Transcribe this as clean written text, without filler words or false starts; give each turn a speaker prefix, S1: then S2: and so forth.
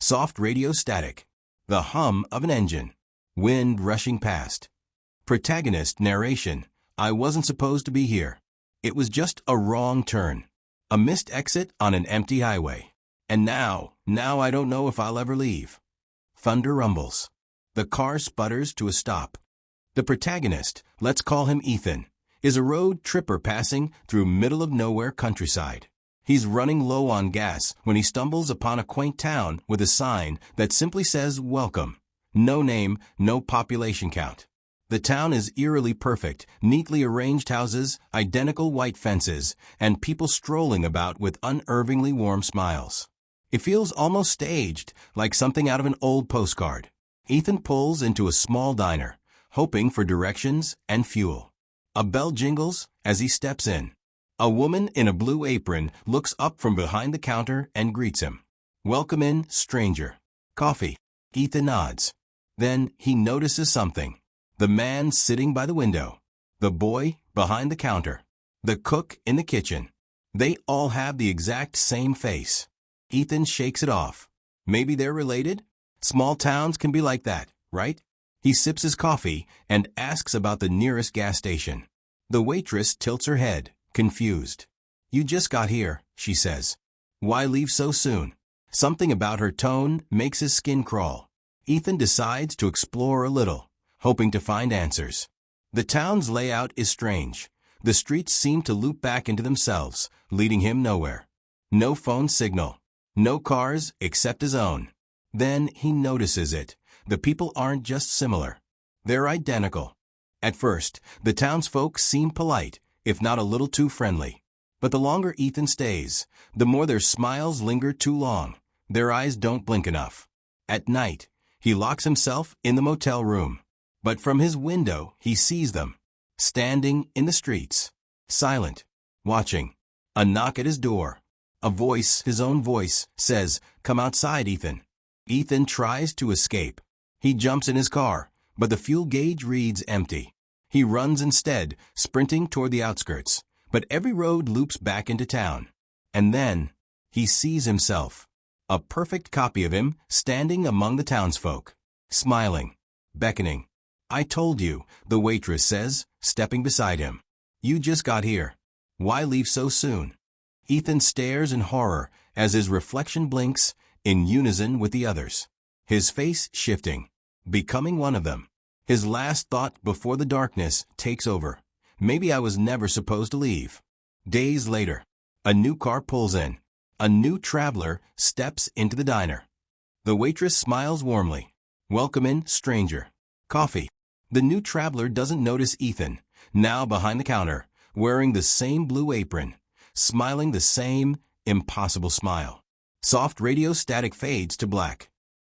S1: Soft radio static. The hum of an engine. Wind rushing past. Protagonist narration. I wasn't supposed to be here. It was just a wrong turn. A missed exit on an empty highway. And now I don't know if I'll ever leave. Thunder rumbles. The car sputters to a stop. The protagonist, let's call him Ethan, is a road tripper passing through middle-of-nowhere countryside. He's running low on gas when he stumbles upon a quaint town with a sign that simply says, "Welcome." No name, no population count. The town is eerily perfect, neatly arranged houses, identical white fences, and people strolling about with unervingly warm smiles. It feels almost staged, like something out of an old postcard. Ethan pulls into a small diner, hoping for directions and fuel. A bell jingles as he steps in. A woman in a blue apron looks up from behind the counter and greets him. "Welcome in, stranger. Coffee." Ethan nods. Then he notices something. The man sitting by the window. The boy behind the counter. The cook in the kitchen. They all have the exact same face. Ethan shakes it off. Maybe they're related? Small towns can be like that, right? He sips his coffee and asks about the nearest gas station. The waitress tilts her head, confused. "You just got here," she says. "Why leave so soon?" Something about her tone makes his skin crawl. Ethan decides to explore a little, hoping to find answers. The town's layout is strange. The streets seem to loop back into themselves, leading him nowhere. No phone signal. No cars except his own. Then he notices it. The people aren't just similar. They're identical. At first, the townsfolk seem polite, if not a little too friendly. But the longer Ethan stays, the more their smiles linger too long. Their eyes don't blink enough. At night, he locks himself in the motel room. But from his window, he sees them, standing in the streets, silent, watching. A knock at his door. A voice, his own voice, says, "Come outside, Ethan." Ethan tries to escape. He jumps in his car, but the fuel gauge reads empty. He runs instead, sprinting toward the outskirts. But every road loops back into town. And then, he sees himself. A perfect copy of him standing among the townsfolk, smiling, beckoning. "I told you," the waitress says, stepping beside him. "You just got here. Why leave so soon?" Ethan stares in horror as his reflection blinks, in unison with the others. His face shifting, becoming one of them. His last thought before the darkness takes over. Maybe I was never supposed to leave. Days later, a new car pulls in. A new traveler steps into the diner. The waitress smiles warmly. "Welcome in, stranger. Coffee." The new traveler doesn't notice Ethan, now behind the counter, wearing the same blue apron, smiling the same impossible smile. Soft radio static fades to black.